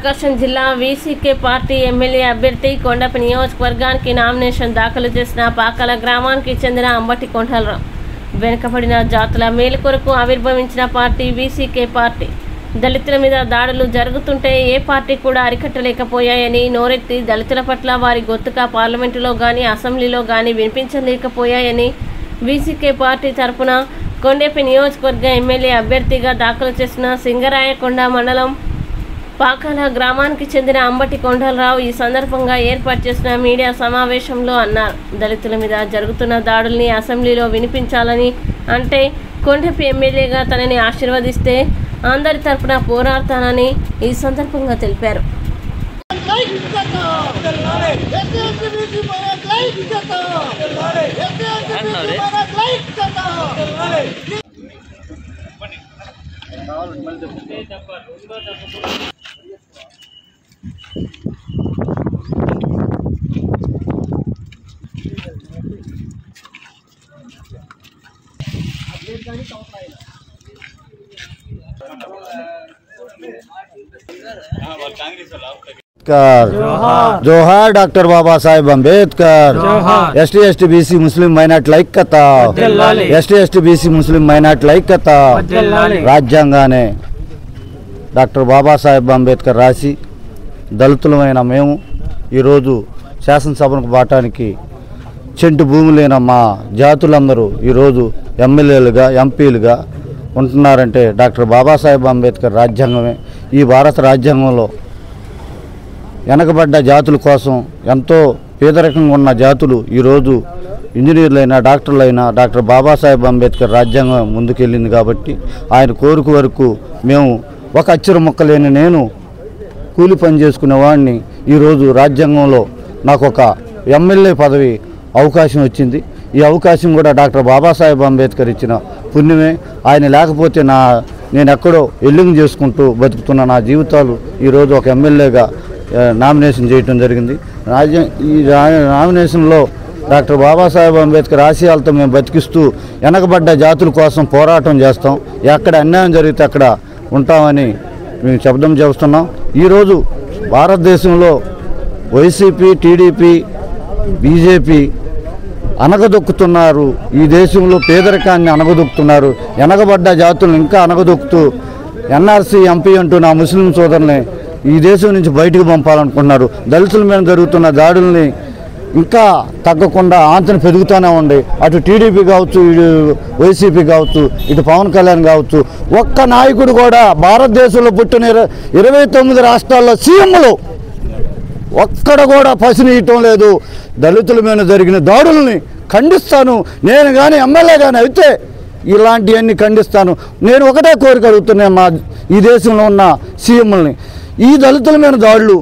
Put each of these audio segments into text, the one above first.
ప్రకాశం జిల్లా VCK party MLA అభ్యర్థి కొండపి నియోజకవర్గానికి నామినేషన్ దాఖలు చేసిన పాకాల గ్రామానికి చెందిన అంబటి కొండలరావు వెనుకబడిన జాతుల మేలు కొరకు ఆవిర్భవించిన పార్టీ వీసీకే పార్టీ దళితుల మీద దాడులు జరుగుతుంటే ఏ పార్టీ కూడా అరికట్టలేకపోయాయని నోరెత్తి దళితుల పట్ల వారి గొంతుగా పార్లమెంటులో కానీ అసెంబ్లీలో కానీ వినిపించలేకపోయాయని వీసీకే పార్టీ తరఫున కొండపి నియోజకవర్గ ఎమ్మెల్యే అభ్యర్థిగా దాఖలు చేసిన సింగరాయకొండ మండలం పాకాల గ్రామానికి చెందిన అంబటి కొండలరావు ఈ సందర్భంగా ఏర్పాటు చేసిన మీడియా సమావేశంలో అన్నారు. దళితుల మీద జరుగుతున్న దాడుల్ని అసెంబ్లీలో వినిపించాలని అంటే కొండపి ఎమ్మెల్యేగా తనని ఆశీర్వదిస్తే అందరి తరపున పోరాడతానని ఈ సందర్భంగా తెలిపారు. जोहार doctor Baba Saheb Ambedkar ST ST BC मुस्लिम మైనార్టీల ఐక్యత एसटी एसटी बीसी मुस्लिम మైనార్టీల ఐక్యత రాజ్యాంగానే డాక్టర్ బాబాసాహెబ్ అంబేద్కర్ రాసి దళితులమైన మేము ఈరోజు శాసనసభకు బాటానికి చెంటు భూమి లేని మా జాతులందరూ ఈరోజు ఎమ్మెల్యేలుగా ఎంపీలుగా ఉంటున్నారంటే డాక్టర్ బాబాసాహెబ్ అంబేద్కర్ రాజ్యాంగమే. ఈ భారత రాజ్యాంగంలో వెనకబడ్డ జాతుల కోసం ఎంతో పేదరికంగా ఉన్న జాతులు ఈరోజు ఇంజనీర్లైనా డాక్టర్లైనా డాక్టర్ బాబాసాహెబ్ అంబేద్కర్ రాజ్యాంగం ముందుకెళ్ళింది కాబట్టి ఆయన కోరిక వరకు మేము ఒక అక్షరం మొక్కలేని నేను కూలి పని చేసుకునేవాడిని ఈరోజు రాజ్యాంగంలో నాకు ఒక ఎమ్మెల్యే పదవి అవకాశం వచ్చింది. ఈ అవకాశం కూడా డాక్టర్ బాబాసాహెబ్ అంబేద్కర్ ఇచ్చిన పుణ్యమే. ఆయన లేకపోతే నేను ఎక్కడో ఎల్లింగ్ చేసుకుంటూ బతుకుతున్న నా జీవితాలు ఈరోజు ఒక ఎమ్మెల్యేగా నామినేషన్ చేయడం జరిగింది. ఈ నామినేషన్లో డాక్టర్ బాబాసాహెబ్ అంబేద్కర్ ఆశయాలతో మేము బతికిస్తూ వెనకబడ్డ జాతుల కోసం పోరాటం చేస్తాం. ఎక్కడ అన్యాయం జరిగితే అక్కడ ఉంటామని మేము శబ్దం చేస్తున్నాం. ఈరోజు భారతదేశంలో వైసీపీ, టీడీపీ, బీజేపీ అనగదొక్కుతున్నారు. ఈ దేశంలో పేదరికాన్ని అనగదొక్కుతున్నారు. వెనకబడ్డ జాతులను ఇంకా అనగదొక్కుతూ ఎన్ఆర్సీ ఎంపీ అంటూ నా ముస్లిం సోదరుని ఈ దేశం నుంచి బయటకు పంపాలనుకుంటున్నారు. దళితుల మీద జరుగుతున్న దాడుల్ని ఇంకా తగ్గకుండా ఆంతన పెరుగుతూనే ఉంది. అటు టీడీపీ కావచ్చు, ఇటు వైసీపీ కావచ్చు, ఇటు పవన్ కళ్యాణ్ కావచ్చు, ఒక్క నాయకుడు కూడా భారతదేశంలో పుట్టిన 29 రాష్ట్రాల్లో సీఎంలు ఒక్కడ కూడా పసినీయటం లేదు. దళితుల మీద జరిగిన దాడుల్ని ఖండిస్తాను. నేను కానీ ఎమ్మెల్యే కానీ అయితే ఇలాంటివన్నీ ఖండిస్తాను. నేను ఒకటే కోరిక అడుగుతున్నాను మా ఈ దేశంలో ఉన్న సీఎంలని, ఈ దళితుల మీద దాడులు,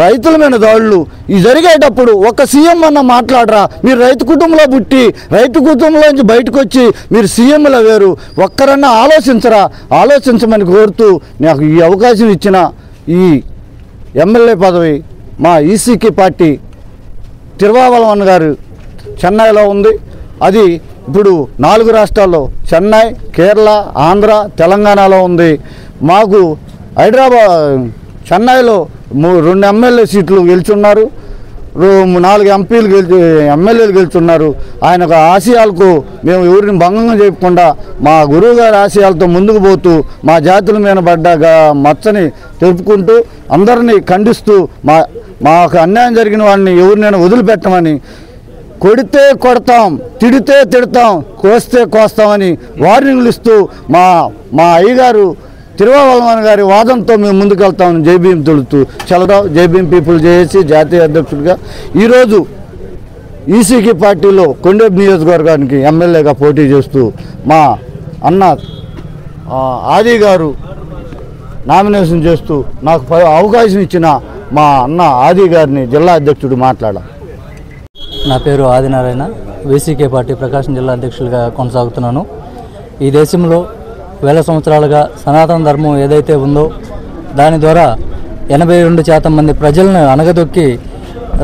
రైతుల మీద దాడులు ఈ జరిగేటప్పుడు ఒక సీఎం అన్న మాట్లాడరా? మీరు రైతు కుటుంబంలో పుట్టి రైతు కుటుంబంలోంచి బయటకు వచ్చి మీరు సీఎంలు వేరు, ఒక్కరన్నా ఆలోచించరా? ఆలోచించమని కోరుతూ నాకు ఈ అవకాశం ఇచ్చిన ఈ ఎమ్మెల్యే పదవి మా ఈసీకే పార్టీ తిరువావలవన్ గారు చెన్నైలో ఉంది. అది ఇప్పుడు 4 రాష్ట్రాల్లో చెన్నై, కేరళ, ఆంధ్ర, తెలంగాణలో ఉంది. మాకు చెన్నైలో 2 ఎమ్మెల్యే సీట్లు గెలుచున్నారు, 4 ఎమ్మెల్యేలు గెలుచున్నారు. ఆయన ఆశయాలకు మేము ఎవరిని భంగంగా చేయకుండా మా గురువు గారి ఆశయాలతో ముందుకు పోతూ మా జాతుల మీద పడ్డ మచ్చని తెలుపుకుంటూ అందరినీ ఖండిస్తూ మాకు అన్యాయం జరిగిన వాడిని ఎవరినైనా వదిలిపెట్టమని, కొడితే కొడతాం, తిడితే తిడతాం, కోస్తే కోస్తామని వార్నింగ్లు ఇస్తూ మా అయ్యగారు తిరువావలవన్ గారి వాదంతో మేము ముందుకెళ్తామని జైభీం తెలుపుతూ చలరావు జైభీం పీపుల్ జేఏసీ జాతీయ అధ్యక్షుడిగా ఈరోజు ఈసీకే పార్టీలో కొండపి నియోజకవర్గానికి ఎమ్మెల్యేగా పోటీ చేస్తూ మా అన్న ఆది గారు నామినేషన్ చేస్తూ నాకు అవకాశం ఇచ్చిన మా అన్న ఆది గారిని జిల్లా అధ్యక్షుడు మాట్లాడాలి. నా పేరు ఆదినారాయణ, వీసీకే పార్టీ ప్రకాశం జిల్లా అధ్యక్షులుగా కొనసాగుతున్నాను. ఈ దేశంలో వేల సంవత్సరాలుగా సనాతన ధర్మం ఏదైతే ఉందో దాని ద్వారా 82% మంది ప్రజలను అనగదొక్కి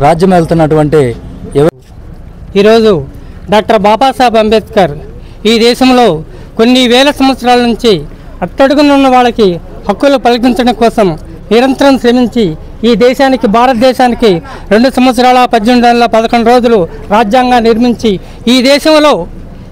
రాజ్యం వెళ్తున్నటువంటి ఈరోజు డాక్టర్ బాబాసాహెబ్ అంబేద్కర్ ఈ దేశంలో కొన్ని వేల సంవత్సరాల నుంచి అట్టడుగున ఉన్న వాళ్ళకి హక్కులు పలికించడం కోసం నిరంతరం శ్రమించి ఈ దేశానికి, భారతదేశానికి 2 సంవత్సరాల 18 నెలల 11 రోజులు రాజ్యాంగాన్ని నిర్మించి ఈ దేశంలో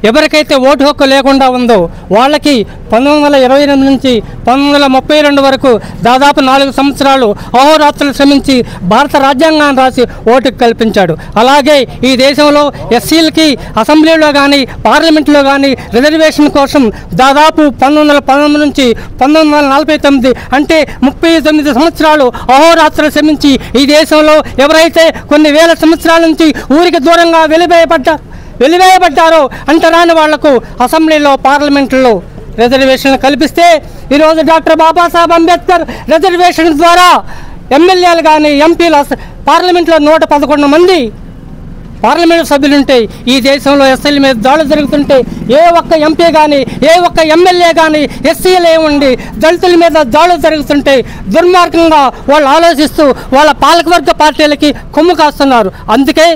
ఎవరికైతే ఓటు హక్కు లేకుండా ఉందో వాళ్ళకి 1928 నుంచి 1932 వరకు దాదాపు 4 సంవత్సరాలు అహోరాత్రులు శ్రమించి భారత రాజ్యాంగాన్ని రాసి ఓటుకు కల్పించాడు. అలాగే ఈ దేశంలో ఎస్సీలకి అసెంబ్లీలో కానీ పార్లమెంట్లో కానీ రిజర్వేషన్ కోసం దాదాపు 1919 నుంచి 1949 అంటే 39 సంవత్సరాలు అహోరాత్రులు శ్రమించి ఈ దేశంలో ఎవరైతే కొన్ని వేల సంవత్సరాల నుంచి ఊరికి దూరంగా వెలివేయబడ్డారో అంటరాని వాళ్లకు అసెంబ్లీలో, పార్లమెంట్లో రిజర్వేషన్లు కల్పిస్తే ఈరోజు డాక్టర్ బాబాసాహెబ్ అంబేద్కర్ రిజర్వేషన్ ద్వారా ఎమ్మెల్యేలు కానీ, ఎంపీలు, పార్లమెంట్లో 111 మంది పార్లమెంటు సభ్యులుంటే ఈ దేశంలో ఎస్సీల మీద దాడులు జరుగుతుంటే ఏ ఒక్క ఎంపీ కానీ, ఏ ఒక్క ఎమ్మెల్యే కానీ ఎస్సీలే ఉండి దళితుల మీద దాడులు జరుగుతుంటే దుర్మార్గంగా వాళ్ళు ఆలోచిస్తూ వాళ్ళ పాలకవర్గ పార్టీలకి కొమ్ము కాస్తున్నారు. అందుకే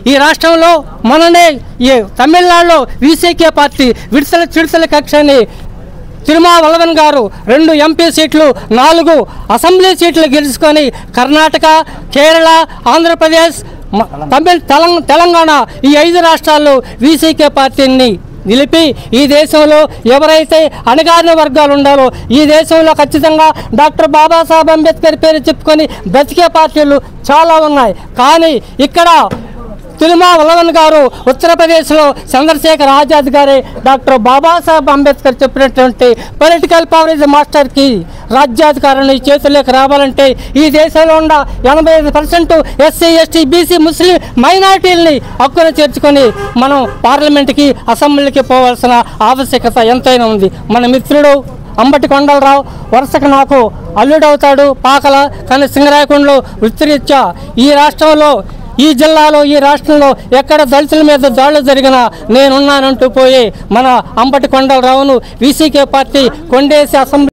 ఈ రాష్ట్రంలో మననే ఈ తమిళనాడులో వీసీకే పార్టీ చిడుతల కక్షని తిరుమావలవన్ గారు 2 ఎంపీ సీట్లు, 4 అసెంబ్లీ సీట్లు గెలుచుకొని కర్ణాటక, కేరళ, ఆంధ్రప్రదేశ్, తెలంగాణ ఈ 5 రాష్ట్రాల్లో వీసీకే పార్టీని నిలిపి ఈ దేశంలో ఎవరైతే అణగారిన వర్గాలు ఉండాలో ఈ దేశంలో ఖచ్చితంగా డాక్టర్ బాబాసాహెబ్ అంబేద్కర్ పేరు చెప్పుకొని బ్రతికే పార్టీలు చాలా ఉన్నాయి. కానీ ఇక్కడ తిరుమావలవన్ గారు ఉత్తరప్రదేశ్లో చంద్రశేఖర్ ఆజాద్ గారే డాక్టర్ బాబాసాహెబ్ అంబేద్కర్ చెప్పినటువంటి పొలిటికల్ పవర్ మాస్టర్కి రాజ్యాధికారాన్ని చేతుల్లోకి రావాలంటే ఈ దేశంలో ఉన్న 85% ఎస్సీ, ఎస్టీ, బీసీ, ముస్లిం మైనారిటీలని హక్కును చేర్చుకొని మనం పార్లమెంట్కి, అసెంబ్లీకి పోవాల్సిన ఆవశ్యకత ఎంతైనా ఉంది. మన మిత్రుడు అంబటి కొండలరావు వరుసకు నాకు అల్లుడవుతాడు, పాకల, కానీ సింగరాయకొండలో వృత్తిరీత్యా ఈ రాష్ట్రంలో, ఈ జిల్లాలో, ఈ రాష్ట్రంలో ఎక్కడ దళితుల మీద దాడులు జరిగినా నేనున్నానంటూ పోయి మన అంబటి కొండలరావును వీసీకే పార్టీ కొండేసి అసెంబ్లీ